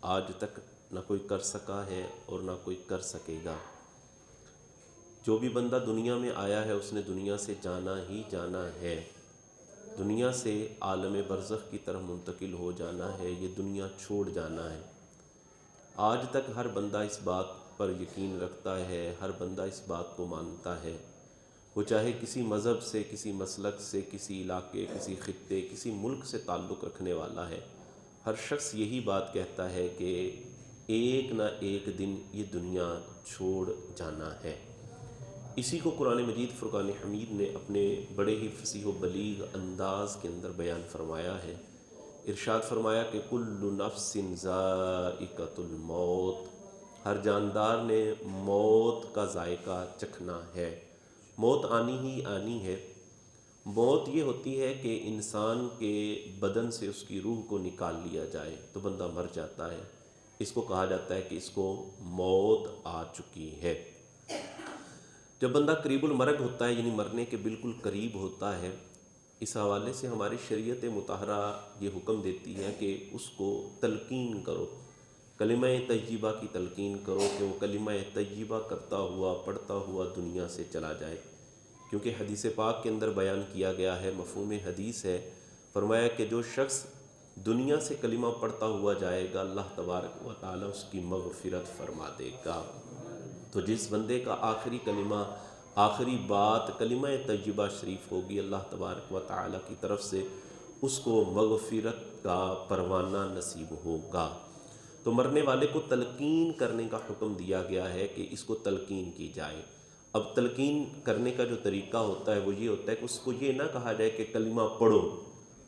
آج تک نہ کوئی کر سکا ہے اور نہ کوئی کر سکے گا۔ جو بھی بندہ دنیا میں آیا ہے اس نے دنیا سے جانا ہی جانا ہے، دنیا سے عالم برزخ کی طرف منتقل ہو جانا ہے، یہ دنیا چھوڑ جانا ہے۔ آج تک ہر بندہ اس بات پر یقین رکھتا ہے، ہر بندہ اس بات کو مانتا ہے، وہ چاہے کسی مذہب سے، کسی مسلک سے، کسی علاقے، کسی خطے، کسی ملک سے تعلق رکھنے والا ہے، ہر شخص یہی بات کہتا ہے کہ ایک نہ ایک دن یہ دنیا چھوڑ جانا ہے۔ اسی کو قرآن مجید فرقان حمید نے اپنے بڑے ہی فصیح و بلیغ انداز کے اندر بیان فرمایا ہے۔ ارشاد فرمایا کہ کل نفس ذائقۃ الموت، ہر جاندار نے موت کا ذائقہ چکھنا ہے، موت آنی ہی آنی ہے۔ موت یہ ہوتی ہے کہ انسان کے بدن سے اس کی روح کو نکال لیا جائے تو بندہ مر جاتا ہے، اس کو کہا جاتا ہے کہ اس کو موت آ چکی ہے۔ جب بندہ قریب المرگ ہوتا ہے یعنی مرنے کے بالکل قریب ہوتا ہے، اس حوالے سے ہماری شریعت مطہرہ یہ حکم دیتی ہے کہ اس کو تلقین کرو، کلمہ طیبہ کی تلقین کرو کہ وہ کلمہ طیبہ کرتا ہوا پڑھتا ہوا دنیا سے چلا جائے، کیونکہ حدیث پاک کے اندر بیان کیا گیا ہے، مفہوم حدیث ہے، فرمایا کہ جو شخص دنیا سے کلمہ پڑھتا ہوا جائے گا اللہ تبارک و تعالی اس کی مغفرت فرما دے گا۔ تو جس بندے کا آخری کلمہ، آخری بات کلمہ طیبہ شریف ہوگی، اللہ تبارک و تعالی کی طرف سے اس کو مغفرت کا پروانہ نصیب ہوگا۔ تو مرنے والے کو تلقین کرنے کا حکم دیا گیا ہے کہ اس کو تلقین کی جائے۔ اب تلقین کرنے کا جو طریقہ ہوتا ہے وہ یہ ہوتا ہے کہ اس کو یہ نہ کہا جائے کہ کلمہ پڑھو،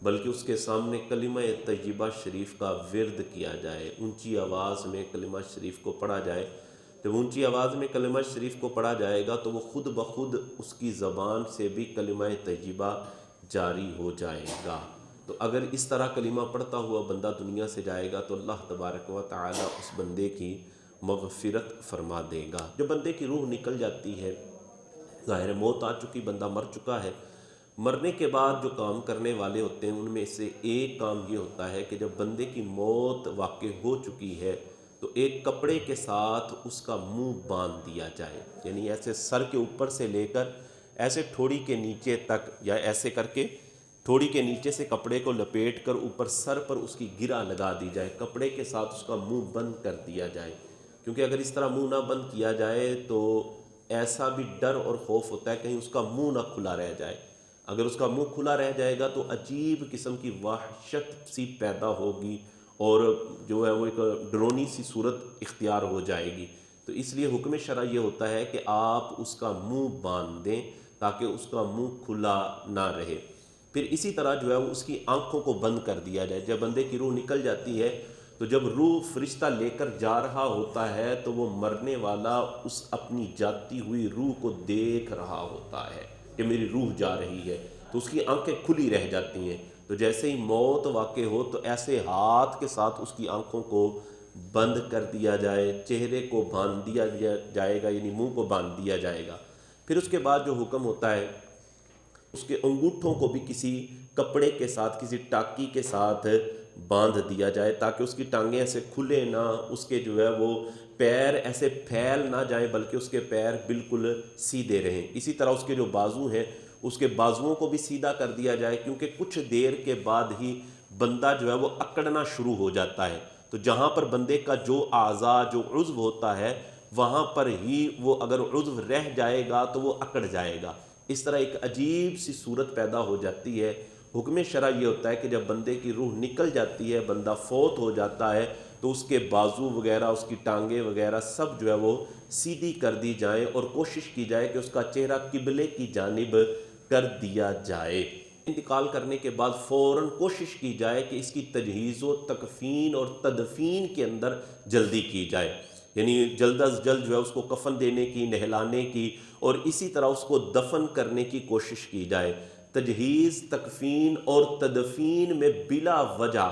بلکہ اس کے سامنے کلمہ طیبہ شریف کا ورد کیا جائے، اونچی آواز میں کلمہ شریف کو پڑھا جائے۔ جب اونچی آواز میں کلمہ شریف کو پڑھا جائے گا تو وہ خود بخود اس کی زبان سے بھی کلمہ طیبہ جاری ہو جائے گا۔ تو اگر اس طرح کلمہ پڑھتا ہوا بندہ دنیا سے جائے گا تو اللہ تبارک و تعالی اس بندے کی مغفرت فرما دے گا۔ جب بندے کی روح نکل جاتی ہے، ظاہر موت آ چکی، بندہ مر چکا ہے، مرنے کے بعد جو کام کرنے والے ہوتے ہیں ان میں سے ایک کام یہ ہوتا ہے کہ جب بندے کی موت واقع ہو چکی ہے تو ایک کپڑے کے ساتھ اس کا منہ باندھ دیا جائے، یعنی ایسے سر کے اوپر سے لے کر ایسے ٹھوڑی کے نیچے تک، یا ایسے کر کے ٹھوڑی کے نیچے سے کپڑے کو لپیٹ کر اوپر سر پر اس کی گرہ لگا دی جائے، کپڑے کے ساتھ اس کا منہ بند کر دیا جائے، کیونکہ اگر اس طرح منہ نہ بند کیا جائے تو ایسا بھی ڈر اور خوف ہوتا ہے کہیں اس کا منہ نہ کھلا رہ جائے۔ اگر اس کا منہ کھلا رہ جائے گا تو عجیب قسم کی وحشت سی پیدا ہوگی اور جو ہے وہ ایک ڈرونی سی صورت اختیار ہو جائے گی۔ تو اس لیے حکم شرع یہ ہوتا ہے کہ آپ اس کا منہ باندھ دیں تاکہ اس کا منہ کھلا نہ رہے۔ پھر اسی طرح جو ہے وہ اس کی آنکھوں کو بند کر دیا جائے۔ جب بندے کی روح نکل جاتی ہے تو جب روح فرشتہ لے کر جا رہا ہوتا ہے تو وہ مرنے والا اس اپنی جاتی ہوئی روح کو دیکھ رہا ہوتا ہے کہ میری روح جا رہی ہے، تو اس کی آنکھیں کھلی رہ جاتی ہیں۔ تو جیسے ہی موت واقع ہو تو ایسے ہاتھ کے ساتھ اس کی آنکھوں کو بند کر دیا جائے، چہرے کو باندھ دیا جائے گا، یعنی منہ کو باندھ دیا جائے گا۔ پھر اس کے بعد جو حکم ہوتا ہے اس کے انگوٹھوں کو بھی کسی کپڑے کے ساتھ، کسی ٹاکی کے ساتھ باندھ دیا جائے تاکہ اس کی ٹانگیں ایسے کھلے نہ، اس کے جو ہے وہ پیر ایسے پھیل نہ جائیں بلکہ اس کے پیر بالکل سیدھے رہیں۔ اسی طرح اس کے جو بازو ہیں اس کے بازوؤں کو بھی سیدھا کر دیا جائے، کیونکہ کچھ دیر کے بعد ہی بندہ جو ہے وہ اکڑنا شروع ہو جاتا ہے۔ تو جہاں پر بندے کا جو اعضاء، جو عضو ہوتا ہے وہاں پر ہی وہ اگر عضو رہ جائے گا تو وہ اکڑ جائے گا۔ اس طرح ایک عجیب سی صورت پیدا ہو جاتی ہے۔ حکم شرع یہ ہوتا ہے کہ جب بندے کی روح نکل جاتی ہے، بندہ فوت ہو جاتا ہے، تو اس کے بازو وغیرہ، اس کی ٹانگیں وغیرہ سب جو ہے وہ سیدھی کر دی جائیں اور کوشش کی جائے کہ اس کا چہرہ قبلے کی جانب کر دیا جائے۔ انتقال کرنے کے بعد فوراً کوشش کی جائے کہ اس کی تجہیز و تکفین اور تدفین کے اندر جلدی کی جائے، یعنی جلد از جلد جو ہے اس کو کفن دینے کی، نہلانے کی اور اسی طرح اس کو دفن کرنے کی کوشش کی جائے۔ تجہیز، تکفین اور تدفین میں بلا وجہ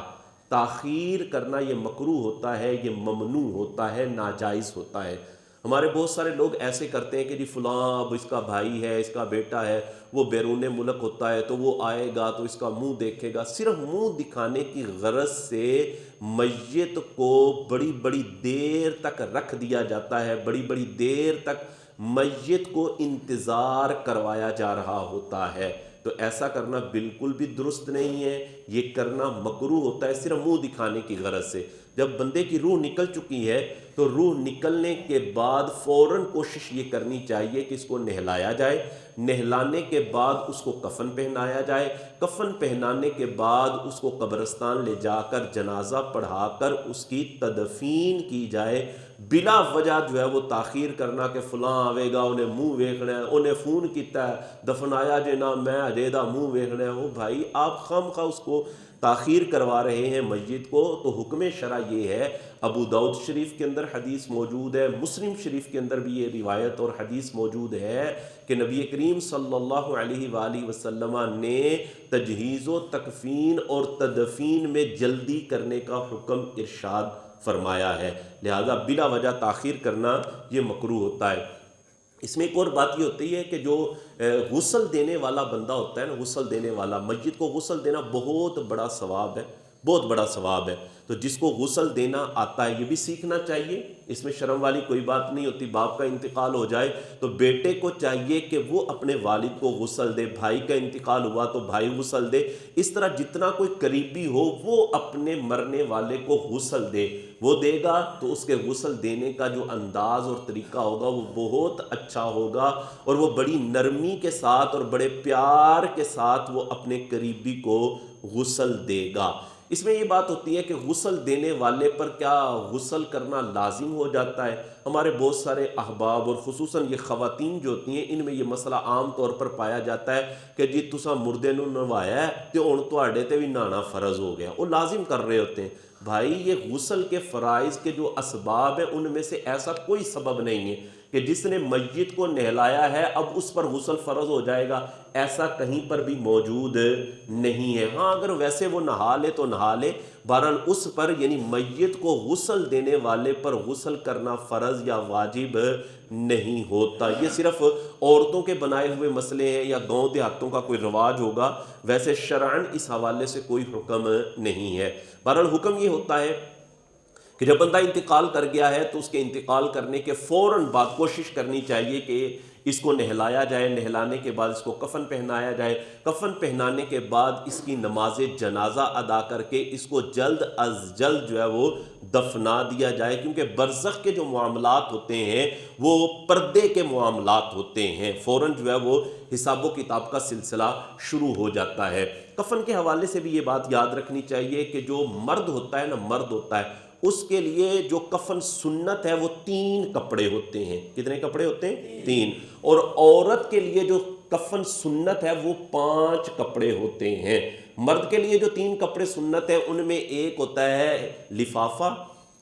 تاخیر کرنا یہ مکروہ ہوتا ہے، یہ ممنوع ہوتا ہے، ناجائز ہوتا ہے۔ ہمارے بہت سارے لوگ ایسے کرتے ہیں کہ جی فلاں اب اس کا بھائی ہے، اس کا بیٹا ہے، وہ بیرون ملک ہوتا ہے تو وہ آئے گا تو اس کا منہ دیکھے گا، صرف منہ دکھانے کی غرض سے میت کو بڑی بڑی دیر تک رکھ دیا جاتا ہے، بڑی بڑی دیر تک میت کو انتظار کروایا جا رہا ہوتا ہے، تو ایسا کرنا بالکل بھی درست نہیں ہے، یہ کرنا مکروہ ہوتا ہے صرف منہ دکھانے کی غرض سے۔ جب بندے کی روح نکل چکی ہے تو روح نکلنے کے بعد فوراً کوشش یہ کرنی چاہیے کہ اس کو نہلایا جائے، نہلانے کے بعد اس کو کفن پہنایا جائے، کفن پہنانے کے بعد اس کو قبرستان لے جا کر جنازہ پڑھا کر اس کی تدفین کی جائے۔ بلا وجہ جو ہے وہ تاخیر کرنا کہ فلاں آوے گا انہیں منہ ویکھنا ہے، انہیں فون کیتا ہے دفنایا جے نا میں اجے دا منہ ویکھنا ہے، وہ بھائی آپ خواہ اس کو تاخیر کروا رہے ہیں میت کو۔ تو حکم شرع یہ ہے، ابو داؤد شریف کے اندر حدیث موجود ہے، مسلم شریف کے اندر بھی یہ روایت اور حدیث موجود ہے کہ نبی کریم صلی اللہ علیہ وآلہ وسلم نے تجہیز و تکفین اور تدفین میں جلدی کرنے کا حکم ارشاد فرمایا ہے، لہذا بلا وجہ تاخیر کرنا یہ مکروہ ہوتا ہے۔ اس میں ایک اور بات یہ ہوتی ہے کہ جو غسل دینے والا بندہ ہوتا ہے نا، غسل دینے والا، میت کو غسل دینا بہت بڑا ثواب ہے، بہت بڑا ثواب ہے، تو جس کو غسل دینا آتا ہے یہ بھی سیکھنا چاہیے، اس میں شرم والی کوئی بات نہیں ہوتی۔ باپ کا انتقال ہو جائے تو بیٹے کو چاہیے کہ وہ اپنے والد کو غسل دے، بھائی کا انتقال ہوا تو بھائی غسل دے، اس طرح جتنا کوئی قریبی ہو وہ اپنے مرنے والے کو غسل دے، وہ دے گا تو اس کے غسل دینے کا جو انداز اور طریقہ ہوگا وہ بہت اچھا ہوگا، اور وہ بڑی نرمی کے ساتھ اور بڑے پیار کے ساتھ وہ اپنے قریبی کو غسل دے گا۔ اس میں یہ بات ہوتی ہے کہ غسل دینے والے پر کیا غسل کرنا لازم ہو جاتا ہے؟ ہمارے بہت سارے احباب اور خصوصاً یہ خواتین جو ہوتی ہیں ان میں یہ مسئلہ عام طور پر پایا جاتا ہے کہ جی تسا مردے نو نوایا ہے تو ہن تواڈے تے بھی نہانا فرض ہو گیا، وہ لازم کر رہے ہوتے ہیں۔ بھائی یہ غسل کے فرائض کے جو اسباب ہیں ان میں سے ایسا کوئی سبب نہیں ہے کہ جس نے میت کو نہلایا ہے اب اس پر غسل فرض ہو جائے گا، ایسا کہیں پر بھی موجود نہیں ہے۔ ہاں اگر ویسے وہ نہا لے تو نہا لے، بہرحال اس پر یعنی میت کو غسل دینے والے پر غسل کرنا فرض یا واجب نہیں ہوتا۔ یہ صرف عورتوں کے بنائے ہوئے مسئلے ہیں یا گاؤں دیہاتوں کا کوئی رواج ہوگا، ویسے شرعاً اس حوالے سے کوئی حکم نہیں ہے۔ بہرحال حکم یہ ہوتا ہے کہ جب بندہ انتقال کر گیا ہے تو اس کے انتقال کرنے کے فوراً بعد کوشش کرنی چاہیے کہ اس کو نہلایا جائے، نہلانے کے بعد اس کو کفن پہنایا جائے، کفن پہنانے کے بعد اس کی نماز جنازہ ادا کر کے اس کو جلد از جلد جو ہے وہ دفنا دیا جائے، کیونکہ برزخ کے جو معاملات ہوتے ہیں وہ پردے کے معاملات ہوتے ہیں، فوراً جو ہے وہ حساب و کتاب کا سلسلہ شروع ہو جاتا ہے۔ کفن کے حوالے سے بھی یہ بات یاد رکھنی چاہیے کہ جو مرد ہوتا ہے نا، مرد ہوتا ہے، اس کے لیے جو کفن سنت ہے وہ 3 کپڑے ہوتے ہیں۔ کتنے کپڑے ہوتے ہیں؟ 3۔ اور عورت کے لیے جو کفن سنت ہے وہ 5 کپڑے ہوتے ہیں۔ مرد کے لیے جو 3 کپڑے سنت ہیں ان میں ایک ہوتا ہے لفافہ،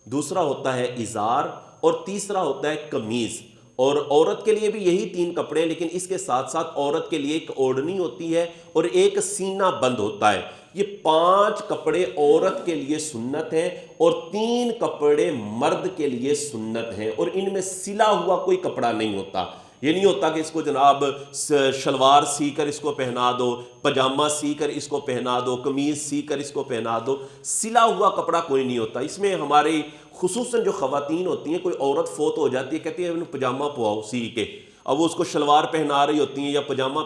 دوسرا ہوتا ہے ازار، اور تیسرا ہوتا ہے قمیض۔ اور عورت کے لیے بھی یہی 3 کپڑے، لیکن اس کے ساتھ ساتھ عورت کے لیے ایک اوڑھنی ہوتی ہے اور ایک سینہ بند ہوتا ہے۔ یہ 5 کپڑے عورت کے لیے سنت ہیں اور 3 کپڑے مرد کے لیے سنت ہیں، اور ان میں سلا ہوا کوئی کپڑا نہیں ہوتا۔ یہ نہیں ہوتا کہ اس کو جناب شلوار سی کر اس کو پہنا دو، پجامہ سی کر اس کو پہنا دو، قمیض سی کر اس کو پہنا دو، سلا ہوا کپڑا کوئی نہیں ہوتا۔ اس میں ہماری خصوصاً جو خواتین ہوتی ہیں، کوئی عورت فوت ہو جاتی ہے، کہتی ہے انہوں پجامہ پواؤ سی کے، اب وہ اس کو شلوار پہنا رہی ہوتی ہیں یا پجامہ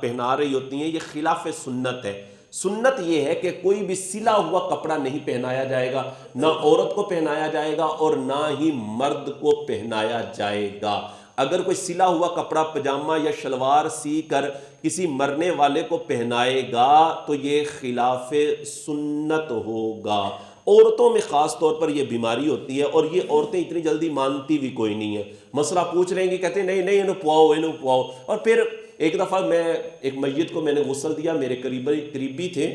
پہنا رہی ہوتی ہیں، یہ خلاف سنت ہے۔ سنت یہ ہے کہ کوئی بھی سلا ہوا کپڑا نہیں پہنایا جائے گا، نہ عورت کو پہنایا جائے گا اور نہ ہی مرد کو پہنایا جائے گا۔ اگر کوئی سلا ہوا کپڑا پجامہ یا شلوار سی کر کسی مرنے والے کو پہنائے گا تو یہ خلاف سنت ہوگا۔ عورتوں میں خاص طور پر یہ بیماری ہوتی ہے، اور یہ عورتیں اتنی جلدی مانتی بھی کوئی نہیں ہے، مسئلہ پوچھ رہے ہیں کہ کہتے ہیں نہیں انہوں پواؤ، اور پھر ایک دفعہ میں ایک میت کو میں نے غسل دیا، میرے قریبی تھے،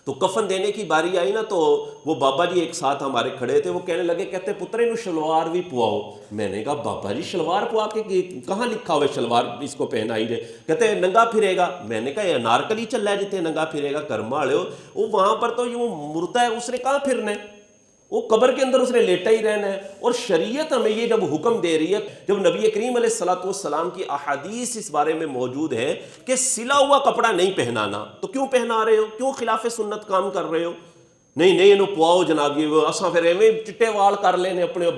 تو کفن دینے کی باری آئی نا تو وہ بابا جی ایک ساتھ ہمارے کھڑے تھے، وہ کہنے لگے، کہتے پتر انہوں شلوار بھی پواؤ۔ میں نے کہا بابا جی شلوار پوا کے کہاں لکھا ہوئے شلوار اس کو پہنائی جائے؟ کہتے ہیں ننگا پھرے گا۔ میں نے کہا یہ انارکلی چل رہا ہے جتنے ننگا پھرے گا، کرما والے ہو، وہ وہاں پر تو یہ مردہ ہے، اس نے کہاں پھرنا ہے، وہ قبر کے اندر اس نے لیٹا ہی رہنا ہے۔ اور شریعت ہمیں یہ جب حکم دے رہی ہے، جب نبی کریم علیہ الصلوۃ والسلام کی احادیث اس بارے میں موجود ہے کہ سلا ہوا کپڑا نہیں پہنانا، تو کیوں پہنا رہے ہو؟ کیوں خلاف سنت کام کر رہے ہو؟ نہیں نہیں ਇਹਨੂੰ ਪਵਾਓ ਜਨਾਬ, ਇਹ ਅਸਾਂ ਫਿਰ ਐਵੇਂ ਚਿੱਟੇ ਵਾਲ ਕਰ ਲਏ ਨੇ ਆਪਣੇ,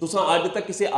ਤੁਸੀਂ ਅੱਜ ਤੱਕ ਕਿਸੇ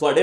ਤੁਹਾਡੇ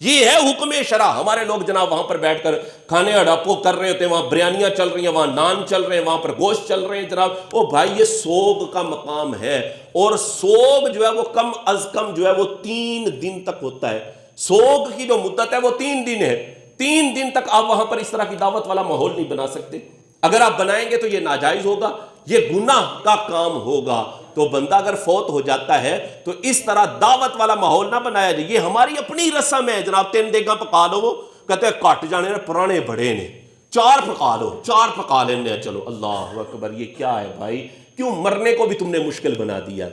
یہ ہے حکم شرع. ہمارے لوگ جناب وہاں پر بیٹھ کر کھانے اڈاپو کر رہے ہوتے ہیں, وہاں بریانیاں چل رہی ہیں, وہاں نان چل رہے ہیں, وہاں پر گوشت چل رہے ہیں جناب. او بھائی یہ سوگ کا مقام ہے, اور سوگ جو ہے وہ کم از کم جو ہے وہ 3 دن تک ہوتا ہے. سوگ کی جو مدت ہے وہ 3 دن ہے. 3 دن تک آپ وہاں پر اس طرح کی دعوت والا ماحول نہیں بنا سکتے. اگر آپ بنائیں گے تو یہ ناجائز ہوگا, یہ گناہ کا کام ہوگا. تو بندہ اگر فوت ہو جاتا ہے تو اس طرح دعوت والا ماحول نہ بنایا جائے. یہ ہماری اپنی رسم ہے جناب. 3 دیگاں پکا لو, وہ کہتے ہیں کٹ جانے نے پرانے بڑے نے, 4 پکا لو, 4 پکا لینے, چلو اللہ اکبر. یہ کیا ہے بھائی؟ کیوں مرنے کو بھی تم نے مشکل بنا دیا؟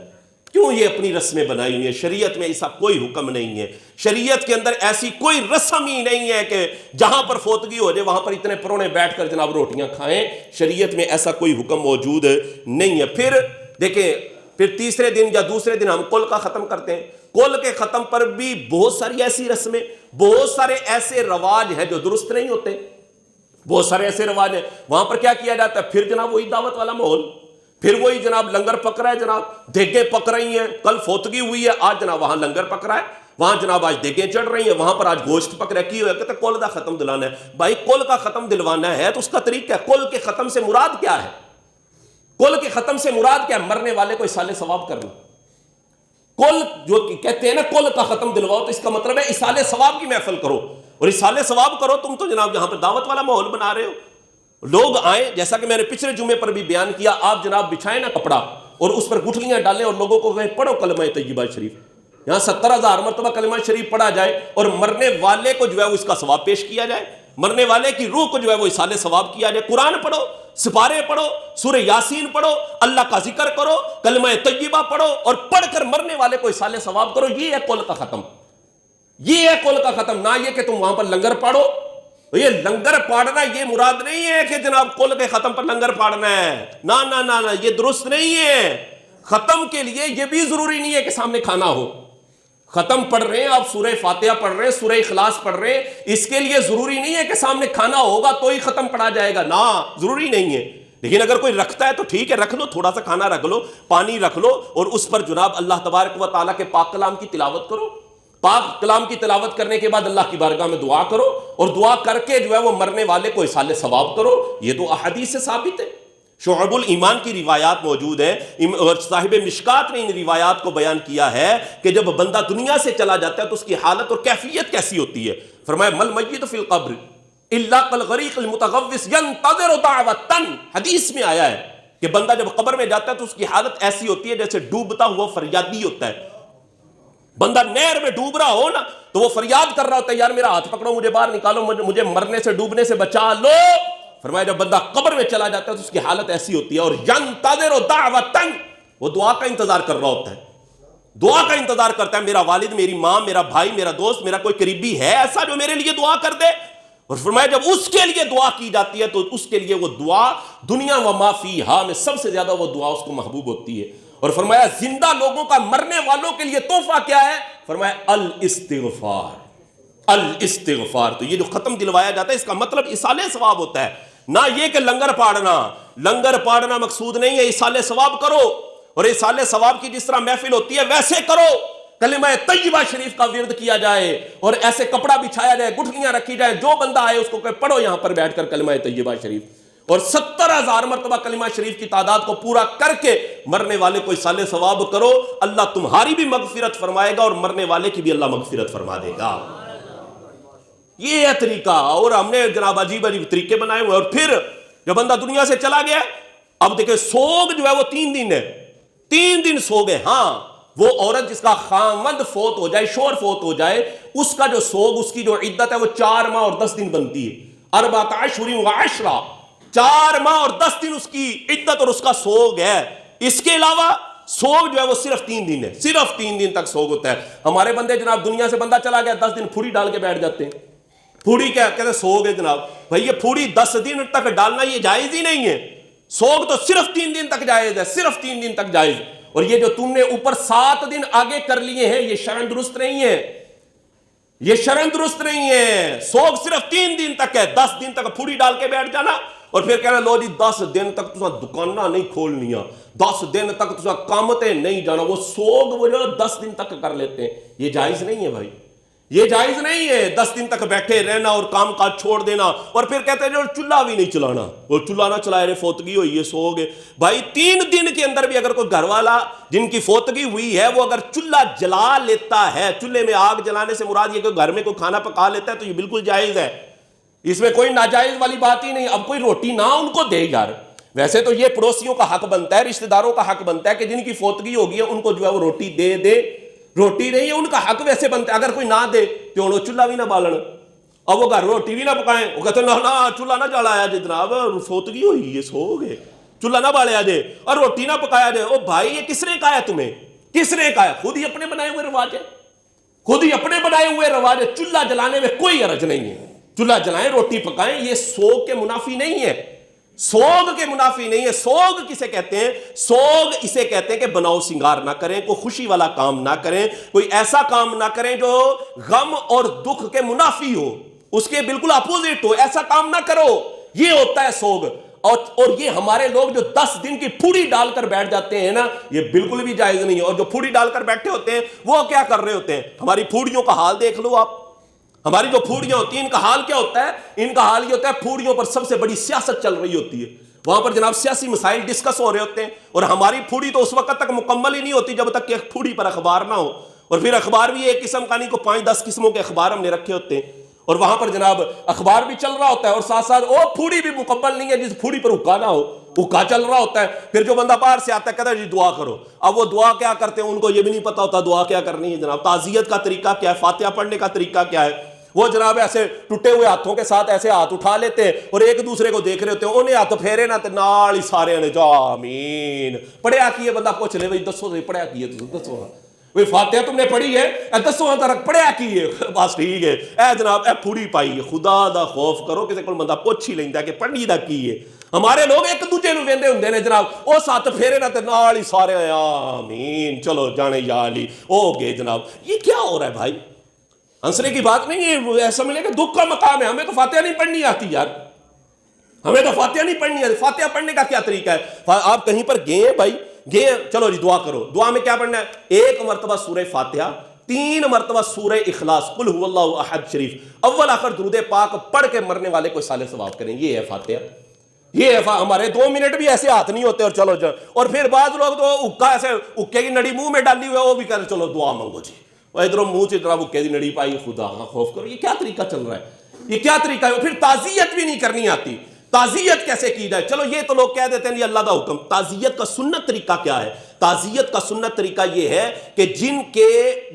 کیوں یہ اپنی رسمیں بنائی ہوئی ہیں؟ شریعت میں ایسا کوئی حکم نہیں ہے. شریعت کے اندر ایسی کوئی رسم ہی نہیں ہے کہ جہاں پر فوتگی ہو جائے وہاں پر اتنے پرونے بیٹھ کر جناب روٹیاں کھائیں. شریعت میں ایسا کوئی حکم موجود نہیں ہے. پھر دیکھیں, پھر تیسرے دن یا دوسرے دن ہم کل کا ختم کرتے ہیں. کل کے ختم پر بھی بہت ساری ایسی رسمیں, بہت سارے ایسے رواج ہیں جو درست نہیں ہوتے. بہت سارے ایسے رواج ہیں. وہاں پر کیا کیا جاتا ہے؟ پھر جناب وہی دعوت والا ماحول, پھر وہی جناب لنگر پک رہا ہے, جناب دیگیں پک رہی ہیں. کل فوتگی ہوئی ہے, آج جناب وہاں لنگر پک رہا ہے, وہاں جناب آج دیگیں چڑھ رہی ہیں, وہاں پر آج گوشت پک رہا ہے. کی ہوا کہتے ہیں کل کا ختم دلانا ہے. بھائی کل کا ختم دلوانا ہے تو اس کا طریقہ ہے. کل کے ختم سے مراد کیا ہے؟ کل کے ختم سے مراد کیا ہے؟ مرنے والے کو اصالہ ثواب کرنا. کل جو کہتے ہیں نا کل کا ختم دلواؤ, تو اس کا مطلب ہے اصالہ ثواب کی محفل کرو. اور اصالہ ثواب کرو تم تو جناب یہاں پر دعوت والا ماحول بنا رہے ہو. لوگ آئیں, جیسا کہ میں نے پچھلے جمعے پر بھی بیان کیا, آپ جناب بچھائیں نا کپڑا اور اس پر گٹھلیاں ڈالیں اور لوگوں کو کہیں پڑھو کلمہ طیبہ شریف. یہاں 70,000 مرتبہ کلمہ شریف پڑھا جائے اور مرنے والے کو جو ہے وہ اس کا ثواب پیش کیا جائے, مرنے والے کی روح کو جو ہے وہ اصالہ ثواب کیا جائے. قرآن پڑھو, سپارے پڑھو, سورہ یاسین پڑھو, اللہ کا ذکر کرو, کلمہ طیبہ پڑھو اور پڑھ کر مرنے والے کو اصالہ ثواب کرو. یہ ہے کل کا ختم. یہ ہے کل کا ختم. نہ یہ کہ تم وہاں پر لنگر پاڑو. یہ لنگر پاڑنا یہ مراد نہیں ہے کہ جناب کل کے ختم پر لنگر پاڑنا ہے. نہ نہ نہ, یہ درست نہیں ہے. ختم کے لیے یہ بھی ضروری نہیں ہے کہ سامنے کھانا ہو. ختم پڑھ رہے ہیں آپ, سورہ فاتحہ پڑھ رہے ہیں, سورہ اخلاص پڑھ رہے ہیں, اس کے لیے ضروری نہیں ہے کہ سامنے کھانا ہوگا تو ہی ختم پڑھا جائے گا. نہ, ضروری نہیں ہے. لیکن اگر کوئی رکھتا ہے تو ٹھیک ہے, رکھ لو, تھوڑا سا کھانا رکھ لو, پانی رکھ لو اور اس پر جناب اللہ تبارک و تعالیٰ کے پاک کلام کی تلاوت کرو. پاک کلام کی تلاوت کرنے کے بعد اللہ کی بارگاہ میں دعا کرو اور دعا کر کے جو ہے وہ مرنے والے کو اصالہ ثواب کرو. یہ تو احادیث سے ثابت ہے. شعب الایمان کی روایات موجود ہیں, اور صاحب مشکات نے ان روایات کو بیان کیا ہے کہ جب بندہ دنیا سے چلا جاتا ہے تو اس کی حالت اور کیفیت کیسی ہوتی ہے. فرمایا مل میت فی القبر الا کالغریق المتغوص ينتظر دعوۃ. حدیث میں آیا ہے کہ بندہ جب قبر میں جاتا ہے تو اس کی حالت ایسی ہوتی ہے جیسے ڈوبتا ہوا فریادی ہوتا ہے. بندہ نہر میں ڈوب رہا ہو نا تو وہ فریاد کر رہا ہوتا ہے, یار میرا ہاتھ پکڑو, مجھے باہر نکالو, مجھے مرنے سے ڈوبنے سے بچا لو. فرمایا جب بندہ قبر میں چلا جاتا ہے تو اس کی حالت ایسی ہوتی ہے. اور ینتظر دعوۃ, وہ دعا کا انتظار کر رہا ہوتا ہے, دعا کا انتظار کرتا ہے. میرا والد, میری ماں, میرا بھائی, میرا دوست, میرا کوئی قریبی ہے ایسا جو میرے لیے دعا کر دے. اور فرمایا جب اس کے لیے دعا کی جاتی ہے تو اس کے لیے وہ دعا دنیا و ما فیہا میں سب سے زیادہ وہ دعا اس کو محبوب ہوتی ہے. اور فرمایا زندہ لوگوں کا مرنے والوں کے لیے تحفہ کیا ہے؟ فرمایا الاستغفار. الاستغفار. تو یہ جو ختم دلوایا جاتا ہے اس کا مطلب اصالہ ثواب ہوتا ہے, نہ یہ کہ لنگر پاڑنا. لنگر پاڑنا مقصود نہیں ہے. اصالہ ثواب کرو, اور اصالہ ثواب کی جس طرح محفل ہوتی ہے ویسے کرو. کلمہ طیبہ شریف کا ورد کیا جائے اور ایسے کپڑا بچھایا جائے, گٹھلیاں رکھی جائے, جو بندہ آئے اس کو کہ پڑھو یہاں پر بیٹھ کر کلمہ طیبہ شریف. اور 70,000 مرتبہ کلمہ شریف کی تعداد کو پورا کر کے مرنے والے کو اصالہ ثواب کرو. اللہ تمہاری بھی مغفرت فرمائے گا اور مرنے والے کی بھی اللہ مغفرت فرما دے گا. یہ ہے طریقہ. اور ہم نے جناب عجیب عجیب طریقے بنائے ہوئے. اور پھر جب بندہ دنیا سے چلا گیا, اب دیکھیں سوگ جو ہے وہ 3 دن ہے. 3 دن سوگ ہے. ہاں, وہ عورت جس کا خاوند فوت ہو جائے, شوہر فوت ہو جائے, اس کا جو سوگ, اس کی جو عدت ہے وہ 4 ماہ اور 10 دن بنتی ہے. 4 اشہر و 10. 4 ماہ اور 10 دن اس کی عدت اور اس کا سوگ ہے. اس کے علاوہ سوگ جو ہے وہ صرف 3 دن ہے. صرف 3 دن تک سوگ ہوتا ہے. ہمارے بندے جناب دنیا سے بندہ چلا گیا, 10 دن پھوڑی ڈال کے بیٹھ جاتے ہیں. پھوڑی کیا کہتے ہیں؟ سوگ ہے جناب. بھائی یہ پھوڑی 10 دن تک ڈالنا یہ جائز ہی نہیں ہے. سوگ تو صرف 3 دن تک جائز ہے, صرف 3 دن تک جائز. اور یہ جو تم نے اوپر 7 دن آگے کر لیے ہیں یہ شرع درست نہیں ہے. یہ شرع درست نہیں ہے. سوگ صرف 3 دن تک ہے. 10 دن تک پھوڑی ڈال کے بیٹھ جانا اور پھر کہنا لو جی 10 دن تک تسا دکانہ نہیں کھولنیاں, 10 دن تک تسا کام تے نہیں جانا. وہ سوگ وہ جو 10 دن تک کر لیتے ہیں, یہ جائز نہیں ہے بھائی. یہ جائز نہیں ہے 10 دن تک بیٹھے رہنا اور کام کاج چھوڑ دینا، اور پھر کہتے ہیں جو چولہا بھی نہیں چلانا، وہ چولہا نہ چلائے رہے، فوتگی ہوئی ہے سو گئے۔ بھائی 3 دن کے اندر بھی اگر کوئی گھر والا جن کی فوتگی ہوئی ہے وہ اگر چولہا جلا لیتا ہے، چولہے میں آگ جلانے سے مراد یہ کہ گھر میں کوئی کھانا پکا لیتا ہے، تو یہ بالکل جائز ہے، اس میں کوئی ناجائز والی بات ہی نہیں۔ اب کوئی روٹی نہ ان کو دے یار، ویسے تو یہ پڑوسیوں کا حق بنتا ہے، رشتہ داروں کا حق بنتا ہے کہ جن کی فوتگی ہوگی ہے ان کو جو ہے وہ روٹی دے، روٹی نہیں ہے ان کا حق ویسے بنتا ہے، اگر کوئی نہ دے تو انہوں چولہا بھی نہ بالن، اب وہ گھر روٹی بھی نہ پکائیں، وہ کہتے ہیں نہ چولہا نہ جلایا جائے جناب، فوتگی ہوئی ہے سو گئے، چولہا نہ بالیا جائے اور روٹی نہ پکایا جائے۔ او بھائی یہ کس نے کہا ہے تمہیں، کس نے کہا ہے؟ خود ہی اپنے بنائے ہوئے رواج ہے، خود ہی اپنے بنائے ہوئے رواج ہے۔ چولہا جلانے میں کوئی حرج نہیں ہے، چولہا جلائیں روٹی پکائیں، یہ سوگ کے منافی نہیں ہے، سوگ کے منافی نہیں ہے۔ سوگ کسے کہتے ہیں؟ سوگ اسے کہتے ہیں کہ بناؤ سنگار نہ کریں، کوئی خوشی والا کام نہ کریں، کوئی ایسا کام نہ کریں جو غم اور دکھ کے منافی ہو، اس کے بالکل اپوزٹ ہو، ایسا کام نہ کرو، یہ ہوتا ہے سوگ۔ اور یہ ہمارے لوگ جو 10 دن کی پھوڑی ڈال کر بیٹھ جاتے ہیں نا، یہ بالکل بھی جائز نہیں ہے۔ اور جو پھوڑی ڈال کر بیٹھے ہوتے ہیں وہ کیا کر رہے ہوتے ہیں؟ ہماری پھوڑیوں کا حال دیکھ لو آپ، ہماری جو پھوڑیاں ہوتی ہیں ان کا حال کیا ہوتا ہے؟ ان کا حال یہ ہوتا ہے پھوڑیوں پر سب سے بڑی سیاست چل رہی ہوتی ہے، وہاں پر جناب سیاسی مسائل ڈسکس ہو رہے ہوتے ہیں، اور ہماری پھوڑی تو اس وقت تک مکمل ہی نہیں ہوتی جب تک کہ پھوڑی پر اخبار نہ ہو، اور پھر اخبار بھی ایک قسم کا نہیں، کو 5-10 قسموں کے اخبار ہم نے رکھے ہوتے ہیں، اور وہاں پر جناب اخبار بھی چل رہا ہوتا ہے اور ساتھ ساتھ وہ پھوڑی بھی مکمل نہیں ہے جس پھوڑی پر حکا نہ ہو، حکا چل رہا ہوتا ہے۔ پھر جو بندہ باہر سے آتا ہے کہتا ہے جی دعا کرو، اب وہ دعا کیا کرتے ہیں ان کو یہ بھی نہیں پتا ہوتا دعا کیا کرنی ہے جناب، تعزیت کا طریقہ کیا ہے، فاتحہ پڑھنے کا طریقہ کیا ہے۔ وہ جناب ایسے ٹوٹے ہوئے ہاتھوں کے ساتھ ایسے ہاتھ اٹھا لیتے ہیں اور ایک دوسرے کو دیکھ رہے ہوتے ہیں، انہیں ہاتھ پھیرے نہ نال ہی سارے نے جا آمین پڑھیا کیے۔ بندہ پوچھ لے بھائی دسو پڑھیا کیے، دسو وہی فاتحہ تم نے پڑھی ہے، دسو تک پڑھیا کیے، بس ٹھیک ہے اے جناب اے پھوڑی پائی ہے، خدا دا خوف کرو، کسی کو بندہ پوچھ ہی لیندہ کہ پڑھی دا کی ہے۔ ہمارے لوگ ایک دوجے نو ویندے ہوندے نے جناب، او ساتھ پھیرے نہ تے نال ہی سارے آمین چلو جانے یا علی ہو گئے جناب۔ یہ کیا ہو رہا ہے بھائی؟ ہنسنے کی بات نہیں ہے، ایسا ملے کہ دکھ کا مقام ہے، ہمیں تو فاتحہ نہیں پڑھنی آتی یار، ہمیں تو فاتحہ نہیں پڑھنی آتی۔ فاتحہ پڑھنے کا کیا طریقہ ہے؟ آپ کہیں پر گئے ہیں بھائی، گئے چلو جی دعا کرو، دعا میں کیا پڑھنا ہے؟ 1 مرتبہ سورہ فاتحہ، 3 مرتبہ سورہ اخلاص قل هو اللہ احد شریف، اول آخر درود پاک پڑھ کے مرنے والے کو صالح ثواب کریں، یہ ہے فاتحہ۔ یہ ہے ہمارے 2 منٹ بھی ایسے ہاتھ نہیں ہوتے اور چلو جا، اور پھر بعض لوگ تو اکا ایسے اکے کی نڑی منہ میں ڈالی ہوئے وہ بھی کہتے چلو دعا مانگو جی، اور ادھر منہ سے اتنا اکے کی نڑی پائی، خدا کا خوف کرو۔ یہ کیا طریقہ چل رہا ہے؟ یہ کیا طریقہ ہے؟ پھر تعزیت بھی نہیں کرنی آتی، تعزیت کیسے کی جائے؟ چلو یہ تو لوگ کہہ دیتے ہیں یہ اللہ کا حکم، تعزیت کا سنت طریقہ کیا ہے؟ تعزیت کا سنت طریقہ یہ ہے کہ جن کے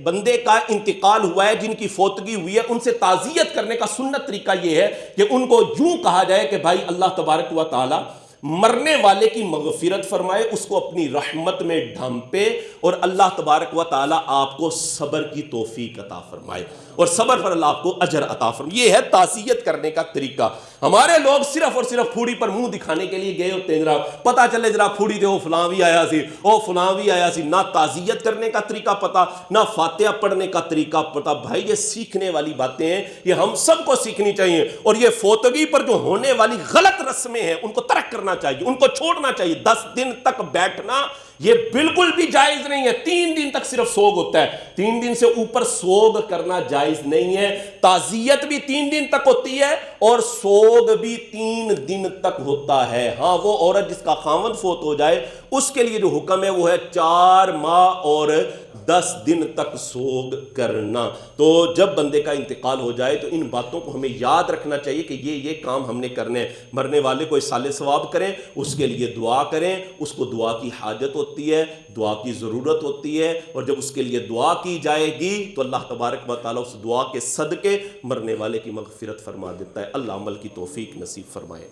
بندے کا انتقال ہوا ہے، جن کی فوتگی ہوئی ہے، ان سے تعزیت کرنے کا سنت طریقہ یہ ہے کہ ان کو یوں کہا جائے کہ بھائی اللہ تبارک و تعالی مرنے والے کی مغفرت فرمائے، اس کو اپنی رحمت میں ڈھانپے، اور اللہ تبارک و تعالی آپ کو صبر کی توفیق عطا فرمائے، اور صبر پر اللہ آپ کو اجر عطا فرمائے۔ یہ ہے تعزیت کرنے کا طریقہ۔ ہمارے لوگ صرف اور صرف پھوڑی پر منہ دکھانے کے لیے گئے ہوتے ہیں جناب، پتہ چلے جناب پھوڑی دے وہ فلاں بھی آیا سی، وہ فلاں بھی آیا سی، نہ تعزیت کرنے کا طریقہ پتہ، نہ فاتحہ پڑھنے کا طریقہ پتہ۔ بھائی یہ سیکھنے والی باتیں ہیں، یہ ہم سب کو سیکھنی چاہیے، اور یہ فوتگی پر جو ہونے والی غلط رسمیں ہیں ان کو ترک کرنا چاہیے، ان کو چھوڑنا چاہیے۔ 10 دن تک بیٹھنا یہ بالکل بھی جائز نہیں ہے۔ 3 دن تک صرف سوگ ہوتا ہے، 3 دن سے اوپر سوگ کرنا جائز نہیں ہے۔ تعزیت بھی 3 دن تک ہوتی ہے اور سوگ بھی 3 دن تک ہوتا ہے۔ ہاں وہ عورت جس کا خاوند فوت ہو جائے اس کے لیے جو حکم ہے وہ ہے 4 ماہ اور 10 دن تک سوگ کرنا۔ تو جب بندے کا انتقال ہو جائے تو ان باتوں کو ہمیں یاد رکھنا چاہیے کہ یہ کام ہم نے کرنے ہیں۔ مرنے والے کو اصالہ ثواب کریں، اس کے لیے دعا کریں، اس کو دعا کی حاجت ہوتی ہے، دعا کی ضرورت ہوتی ہے، اور جب اس کے لیے دعا کی جائے گی تو اللہ تبارک و تعالیٰ اس دعا کے صدقے مرنے والے کی مغفرت فرما دیتا ہے۔ اللہ عمل کی توفیق نصیب فرمائے۔